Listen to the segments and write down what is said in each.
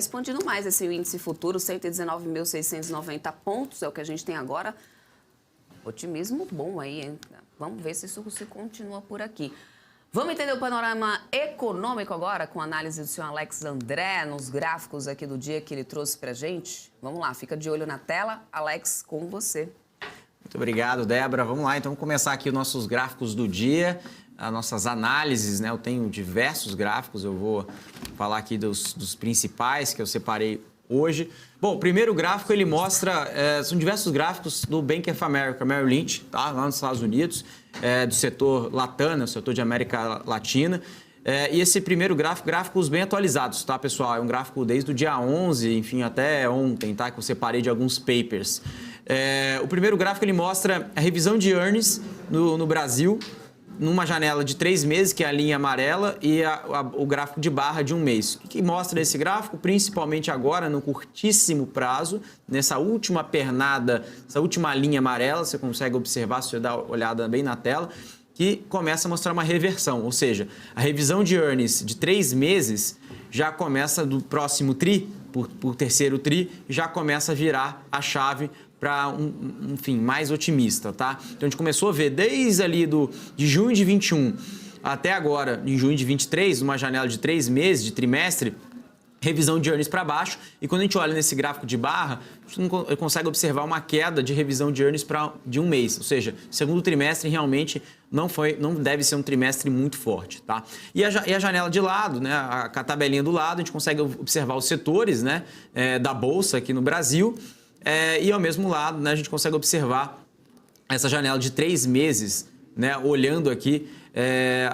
Expandindo mais esse índice futuro, 119.690 pontos, é o que a gente tem agora. Otimismo bom aí, hein? Vamos ver se isso se continua por aqui. Vamos entender o panorama econômico agora, com a análise do senhor Alex André, nos gráficos aqui do dia que ele trouxe pra gente? Vamos lá, fica de olho na tela. Alex, com você. Muito obrigado, Débora. Vamos lá, então, começar aqui os nossos gráficos do dia, as nossas análises, né? Eu tenho diversos gráficos, eu vou falar aqui dos principais que eu separei hoje. Bom, o primeiro gráfico, ele mostra, são diversos gráficos do Bank of America, Merrill Lynch, tá? Lá nos Estados Unidos, do setor Latam, né? O setor de América Latina. E esse primeiro gráfico, gráficos bem atualizados, tá, pessoal? É um gráfico desde o dia 11, enfim, até ontem, tá? Que eu separei de alguns papers. O primeiro gráfico, ele mostra a revisão de earnings no Brasil, numa janela de 3 meses, que é a linha amarela, e o gráfico de barra de 1 mês. O que mostra esse gráfico? Principalmente agora, no curtíssimo prazo, nessa última pernada, essa última linha amarela, você consegue observar, se você dá uma olhada bem na tela, que começa a mostrar uma reversão, ou seja, a revisão de earnings de 3 meses já começa do próximo TRI, por terceiro TRI, já começa a virar a chave para enfim, mais otimista, tá? Então a gente começou a ver desde ali de junho de 21 até agora, em junho de 23, uma janela de 3 meses, de trimestre, revisão de earnings para baixo, e quando a gente olha nesse gráfico de barra, a gente consegue observar uma queda de revisão de earnings de 1 mês, ou seja, segundo trimestre realmente não deve ser um trimestre muito forte, tá? E a janela de lado, né, a tabelinha do lado, a gente consegue observar os setores, né, da Bolsa aqui no Brasil, e ao mesmo lado, né, a gente consegue observar essa janela de 3 meses, né, olhando aqui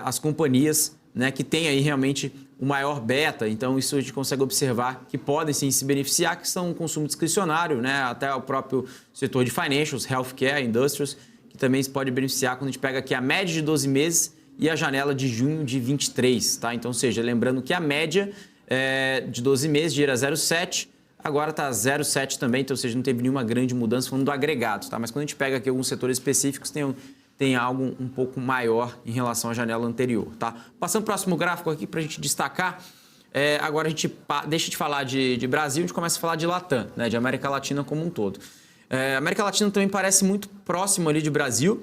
as companhias, né, que tem aí realmente o maior beta. Então isso a gente consegue observar que podem sim se beneficiar, que são um consumo discricionário, né, até o próprio setor de financials, healthcare, industries, que também se pode beneficiar quando a gente pega aqui a média de 12 meses e a janela de junho de 23, tá? Então, ou seja, lembrando que a média de 12 meses gira 0,7, agora está 0,7 também, então, ou seja, não teve nenhuma grande mudança falando do agregado, tá? Mas quando a gente pega aqui alguns setores específicos, tem algo um pouco maior em relação à janela anterior, tá? Passando para o próximo gráfico aqui para a gente destacar, agora a gente deixa de falar de Brasil, a gente começa a falar de Latam, né? De América Latina como um todo. A América Latina também parece muito próximo ali de Brasil,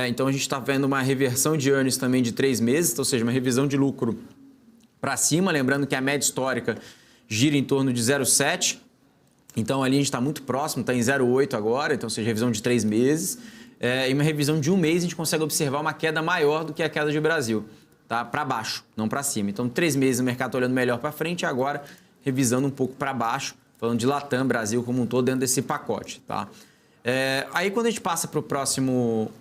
então a gente está vendo uma reversão de earnings também de 3 meses, ou seja, uma revisão de lucro para cima, lembrando que a média histórica gira em torno de 0,7, então ali a gente está muito próximo, está em 0,8 agora, então ou seja, revisão de 3 meses, e uma revisão de 1 mês a gente consegue observar uma queda maior do que a queda de Brasil, tá? Para baixo, não para cima. Então 3 meses o mercado está olhando melhor para frente e agora revisando um pouco para baixo, falando de Latam, Brasil como um todo dentro desse pacote, tá? Aí quando a gente passa para o próximo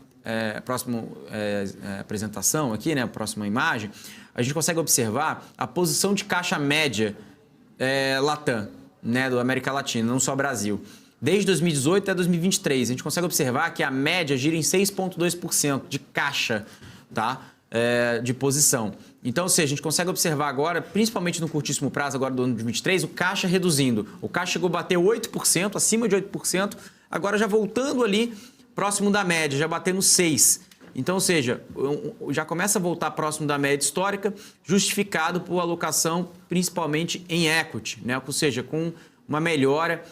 apresentação aqui, né, a próxima imagem, a gente consegue observar a posição de caixa média Latam, né, do América Latina, não só Brasil. Desde 2018 até 2023, a gente consegue observar que a média gira em 6,2% de caixa, tá, de posição. Então, ou seja, a gente consegue observar agora, principalmente no curtíssimo prazo agora do ano de 2023, o caixa reduzindo. O caixa chegou a bater 8%, acima de 8%, agora já voltando ali próximo da média, já batendo 6%. Então, ou seja, já começa a voltar próximo da média histórica, justificado por alocação principalmente em equity, né? Ou seja, com uma melhora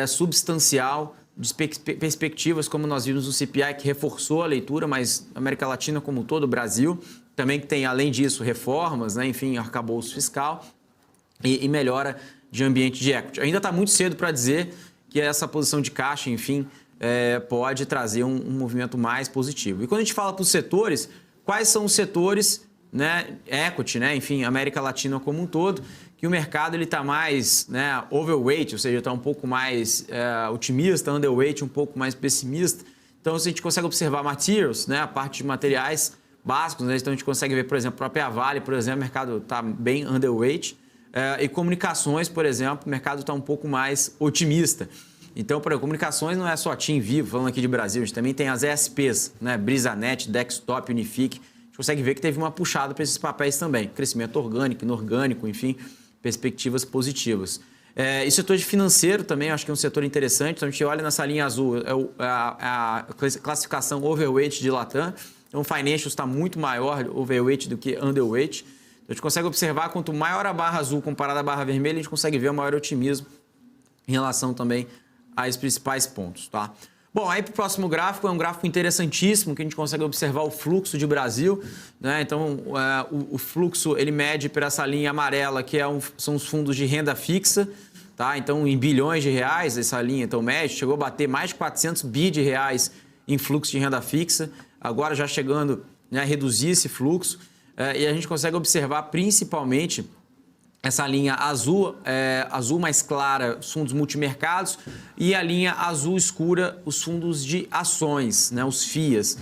substancial de perspectivas, como nós vimos no CPI, que reforçou a leitura, mas a América Latina como um todo, o Brasil, também que tem, além disso, reformas, né? Enfim, arcabouço fiscal e melhora de ambiente de equity. Ainda está muito cedo para dizer que essa posição de caixa, enfim, pode trazer um movimento mais positivo. E quando a gente fala para os setores, quais são os setores, né, equity, né, enfim, América Latina como um todo, que o mercado está mais, né, overweight, ou seja, está um pouco mais otimista, underweight, um pouco mais pessimista. Então, se a gente consegue observar materials, né, a parte de materiais básicos, né, então a gente consegue ver, por exemplo, a própria Vale, por exemplo, o mercado está bem underweight, e comunicações, por exemplo, o mercado está um pouco mais otimista. Então, por exemplo, comunicações não é só TIM Vivo, falando aqui de Brasil, a gente também tem as ESPs, né? BrisaNet, Desktop, Unifique. A gente consegue ver que teve uma puxada para esses papéis também. Crescimento orgânico, inorgânico, enfim, perspectivas positivas. E setor de financeiro também, acho que é um setor interessante. Então, a gente olha nessa linha azul, a classificação overweight de Latam. Então, o financials está muito maior overweight do que underweight. A gente consegue observar, quanto maior a barra azul comparada à barra vermelha, a gente consegue ver o maior otimismo em relação também a esses principais pontos, tá? Bom, aí para o próximo gráfico, é um gráfico interessantíssimo, que a gente consegue observar o fluxo de Brasil, né? Então, o fluxo, ele mede por essa linha amarela, que são os fundos de renda fixa, tá? Então, em bilhões de reais, essa linha, então, mede, chegou a bater mais de 400 bi de reais em fluxo de renda fixa, agora já chegando, né, a reduzir esse fluxo, e a gente consegue observar principalmente essa linha azul, azul mais clara, os fundos multimercados, e a linha azul escura, os fundos de ações, né, os FIAs.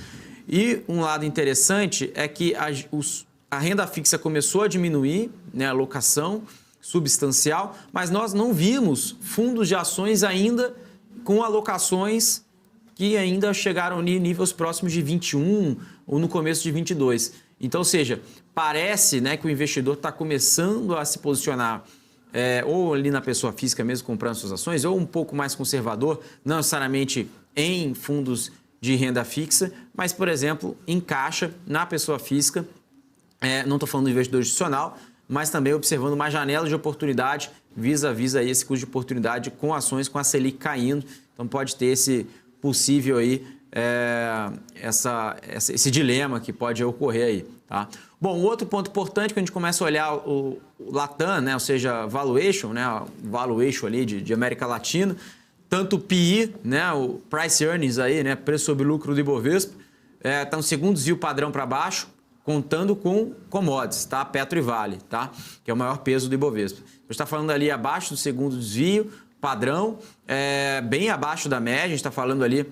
E um lado interessante é que a renda fixa começou a diminuir, né, a alocação substancial, mas nós não vimos fundos de ações ainda com alocações que ainda chegaram em níveis próximos de 21 ou no começo de 22. Então, ou seja, parece, né, que o investidor está começando a se posicionar ou ali na pessoa física mesmo comprando suas ações, ou um pouco mais conservador, não necessariamente em fundos de renda fixa, mas, por exemplo, em caixa na pessoa física, não estou falando do investidor institucional, mas também observando uma janela de oportunidade vis-a-vis aí esse custo de oportunidade com ações com a Selic caindo. Então pode ter esse possível aí, esse dilema que pode ocorrer aí, tá? Bom, outro ponto importante que a gente começa a olhar o Latam, né, ou seja, valuation, né, valuation ali de América Latina, tanto o PI, né, o Price Earnings aí, né, preço sobre lucro do Ibovespa, está um segundo desvio padrão para baixo, contando com commodities, tá? Petro e Vale, tá? Que é o maior peso do Ibovespa. A gente está falando ali abaixo do segundo desvio padrão, bem abaixo da média, a gente está falando ali,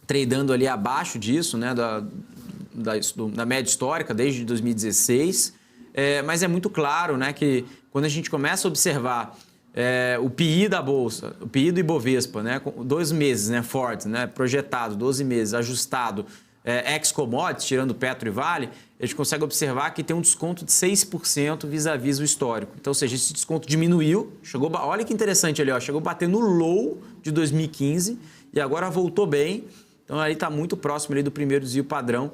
tradando ali abaixo disso, né, da média histórica desde 2016, mas é muito claro, né, que quando a gente começa a observar o PI da Bolsa, o PI do Ibovespa, né, com 2 meses, né, forte, né, projetado, 12 meses, ajustado, ex-commodities, tirando Petro e Vale, a gente consegue observar que tem um desconto de 6% vis-a-vis o histórico. Então, ou seja, esse desconto diminuiu, olha que interessante ali, ó, chegou a bater no low de 2015 e agora voltou bem. Então, aí está muito próximo ali do primeiro desvio padrão.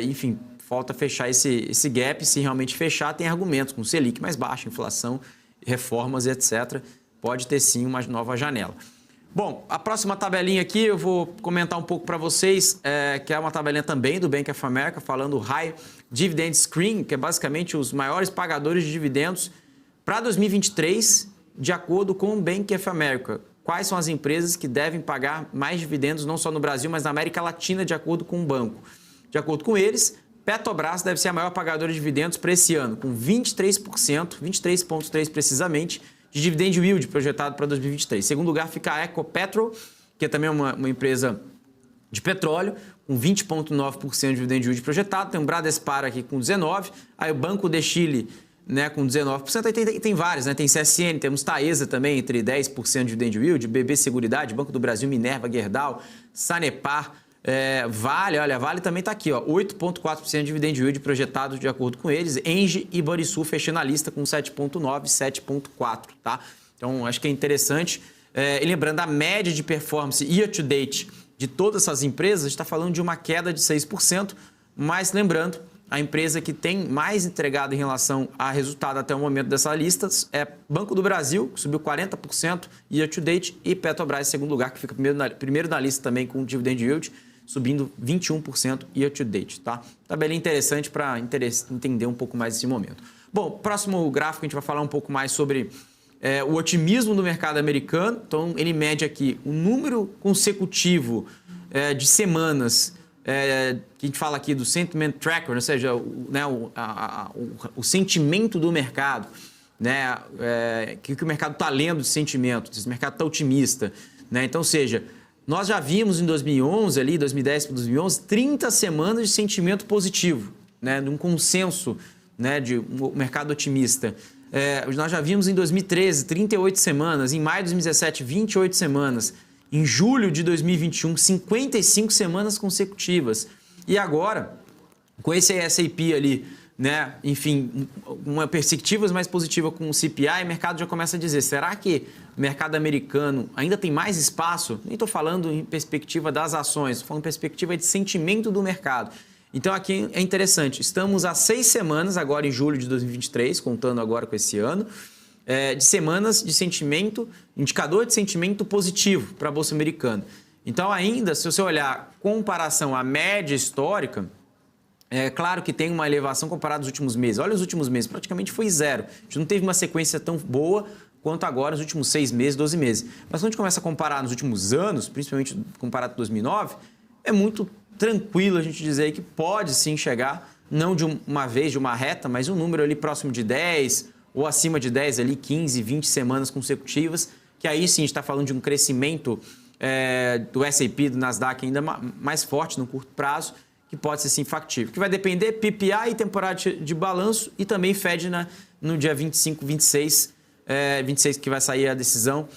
Enfim, falta fechar esse gap. Se realmente fechar, tem argumentos com Selic mais baixa, inflação, reformas, etc. Pode ter sim uma nova janela. Bom, a próxima tabelinha aqui eu vou comentar um pouco para vocês, que é uma tabelinha também do Bank of America, falando High Dividend Screen, que é basicamente os maiores pagadores de dividendos para 2023, de acordo com o Bank of America. Quais são as empresas que devem pagar mais dividendos, não só no Brasil, mas na América Latina, de acordo com o banco. De acordo com eles, Petrobras deve ser a maior pagadora de dividendos para esse ano, com 23%, 23,3% precisamente, de dividend yield projetado para 2023. Em segundo lugar fica a Ecopetrol, que é também uma empresa de petróleo, com 20,9% de dividend yield projetado. Tem o Bradespar aqui com 19%, aí o Banco de Chile, né, com 19%, aí tem vários, né? Tem CSN, temos Taesa também, entre 10% de dividend yield, BB Seguridade, Banco do Brasil, Minerva, Gerdau, Sanepar, Vale, olha, Vale também está aqui, ó, 8,4% de dividend yield projetado de acordo com eles, Engie e Banrisul fechando a lista com 7,9% e 7,4%, tá? Então, acho que é interessante. E lembrando, a média de performance year to date de todas essas empresas está falando de uma queda de 6%, mas lembrando, a empresa que tem mais entregado em relação a resultado até o momento dessa lista é Banco do Brasil, que subiu 40% year to date, e Petrobras em segundo lugar, que fica primeiro na lista também com dividend yield, subindo 21% year to date, tá? Tabelinha interessante para entender um pouco mais esse momento. Bom, próximo gráfico a gente vai falar um pouco mais sobre o otimismo do mercado americano. Então, ele mede aqui o número consecutivo de semanas que a gente fala aqui do Sentiment Tracker, ou seja, o sentimento do mercado, né? Que o mercado está lendo de sentimento, se o mercado está otimista, né? Então, ou seja, nós já vimos em 2011, ali, 2010 para 2011, 30 semanas de sentimento positivo, né? De um consenso, né, de um mercado otimista. Nós já vimos em 2013, 38 semanas, em maio de 2017, 28 semanas, em julho de 2021, 55 semanas consecutivas. E agora, com esse S&P ali, né, enfim, uma perspectiva mais positiva com o CPI, o mercado já começa a dizer, será que o mercado americano ainda tem mais espaço? Nem estou falando em perspectiva das ações, estou falando em perspectiva de sentimento do mercado. Então, aqui é interessante. Estamos há 6 semanas, agora em julho de 2023, contando agora com esse ano, de semanas de sentimento, indicador de sentimento positivo para a Bolsa Americana. Então, ainda, se você olhar comparação à média histórica, é claro que tem uma elevação comparada aos últimos meses. Olha os últimos meses, praticamente foi zero. A gente não teve uma sequência tão boa quanto agora nos últimos 6 meses, 12 meses. Mas quando a gente começa a comparar nos últimos anos, principalmente comparado com 2009, é muito tranquilo a gente dizer que pode sim chegar, não de uma vez, de uma reta, mas um número ali próximo de 10 ou acima de 10, ali 15, 20 semanas consecutivas, que aí sim a gente está falando de um crescimento do S&P, do Nasdaq ainda mais forte no curto prazo, que pode ser sim factível. Que vai depender PPI e temporada de balanço e também Fed no dia 25, 26, 26 que vai sair a decisão,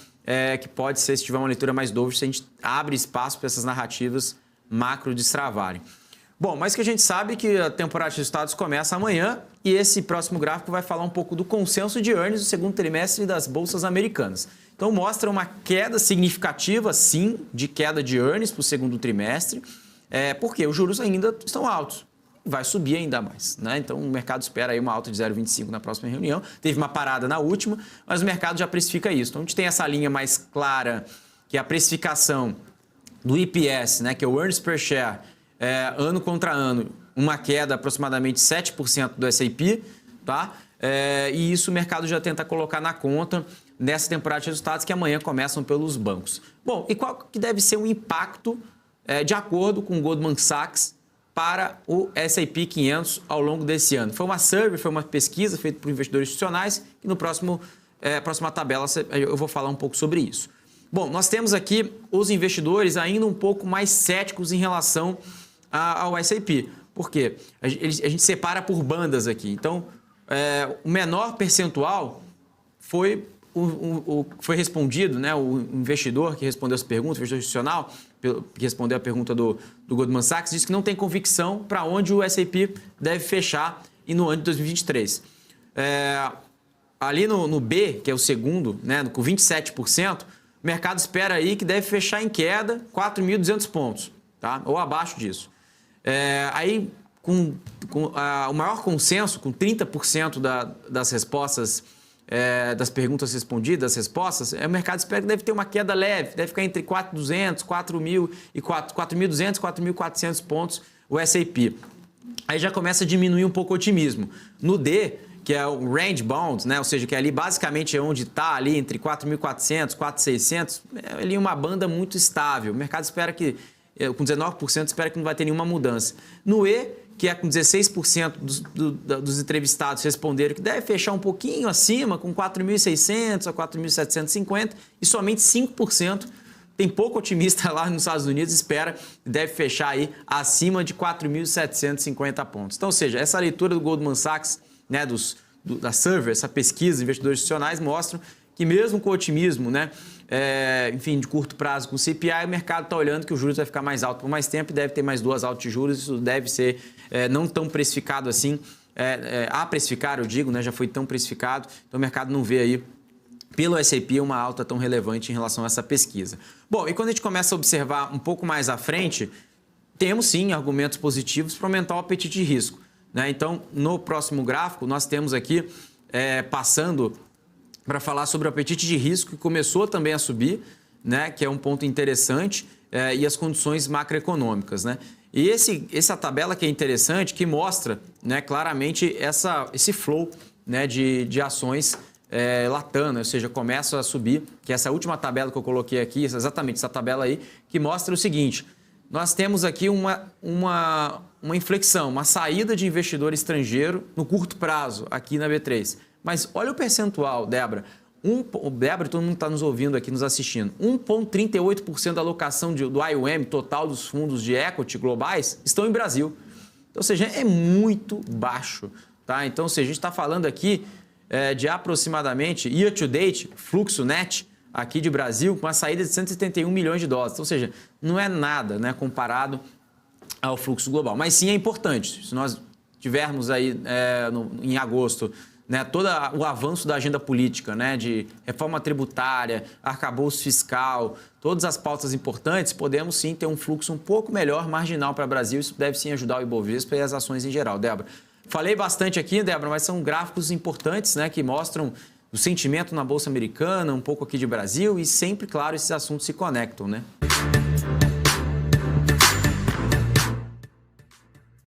que pode ser, se tiver uma leitura mais dovish, se a gente abre espaço para essas narrativas macro destravarem. Bom, mas que a gente sabe que a temporada de resultados começa amanhã e esse próximo gráfico vai falar um pouco do consenso de earnings do segundo trimestre das bolsas americanas. Então mostra uma queda significativa, sim, de queda de earnings para o segundo trimestre, porque os juros ainda estão altos. Vai subir ainda mais, né? Então o mercado espera aí uma alta de 0,25 na próxima reunião. Teve uma parada na última, mas o mercado já precifica isso. Então a gente tem essa linha mais clara, que é a precificação do IPS, né, que é o Earnings Per Share, ano contra ano, uma queda aproximadamente 7% do S&P, tá? E isso o mercado já tenta colocar na conta nessa temporada de resultados que amanhã começam pelos bancos. Bom, e qual que deve ser o impacto, de acordo com o Goldman Sachs, para o S&P 500 ao longo desse ano? Foi uma survey, foi uma pesquisa feita por investidores institucionais e no próxima tabela eu vou falar um pouco sobre isso. Bom, nós temos aqui os investidores ainda um pouco mais céticos em relação ao S&P. Por quê? A gente separa por bandas aqui. Então, o menor percentual foi respondido, né? O investidor que respondeu essa pergunta, o investidor institucional, que respondeu a pergunta do Goldman Sachs, disse que não tem convicção para onde o S&P deve fechar e no ano de 2023. Ali no B, que é o segundo, né? Com 27%, o mercado espera aí que deve fechar em queda 4.200 pontos, tá? Ou abaixo disso. Aí, com o maior consenso, com 30% das respostas, das perguntas respondidas, das respostas, o mercado espera que deve ter uma queda leve, deve ficar entre 4.200, 4.200 e 4.400 pontos o S&P. Aí já começa a diminuir um pouco o otimismo. No D, que é o range bound, né? Ou seja, que ali basicamente é onde está ali entre 4.400 e 4.600, é ali uma banda muito estável. O mercado espera que, com 19%, espera que não vai ter nenhuma mudança. No E, que é com 16% dos entrevistados responderam que deve fechar um pouquinho acima, com 4.600 a 4.750, e somente 5%, tem pouco otimista lá nos Estados Unidos, espera que deve fechar aí acima de 4.750 pontos. Então, ou seja, essa leitura do Goldman Sachs, né, da survey, essa pesquisa de investidores institucionais mostram que mesmo com o otimismo, né, enfim, de curto prazo com o CPI, o mercado está olhando que o juros vai ficar mais alto por mais tempo e deve ter mais 2 altas de juros. Isso deve ser não tão precificado assim, a precificar, eu digo, né, já foi tão precificado, então o mercado não vê aí pelo S&P uma alta tão relevante em relação a essa pesquisa. Bom, e quando a gente começa a observar um pouco mais à frente, temos sim argumentos positivos para aumentar o apetite de risco, né? Então, no próximo gráfico, nós temos aqui, passando para falar sobre o apetite de risco, que começou também a subir, né? Que é um ponto interessante, e as condições macroeconômicas, né? E essa tabela que é interessante, que mostra, né, claramente esse flow, né, de ações Latam, ou seja, começa a subir, que essa última tabela que eu coloquei aqui, exatamente essa tabela aí, que mostra o seguinte: nós temos aqui uma inflexão, uma saída de investidor estrangeiro no curto prazo aqui na B3. Mas olha o percentual, Débora. Débora, todo mundo está nos ouvindo aqui, nos assistindo. 1,38% da alocação do IOM, total dos fundos de equity globais, estão em Brasil. Então, ou seja, é muito baixo, tá? Então, ou seja, a gente está falando aqui de aproximadamente, year to date, fluxo net aqui de Brasil, com uma saída de 171 milhões de dólares. Então, ou seja, não é nada, né, comparado ao fluxo global. Mas sim é importante. Se nós tivermos aí em agosto né, todo o avanço da agenda política, né, de reforma tributária, arcabouço fiscal, todas as pautas importantes, podemos sim ter um fluxo um pouco melhor, marginal para o Brasil. Isso deve sim ajudar o Ibovespa e as ações em geral. Débora, falei bastante aqui, Débora, mas são gráficos importantes, né, que mostram o sentimento na Bolsa Americana, um pouco aqui de Brasil e sempre, claro, esses assuntos se conectam, né?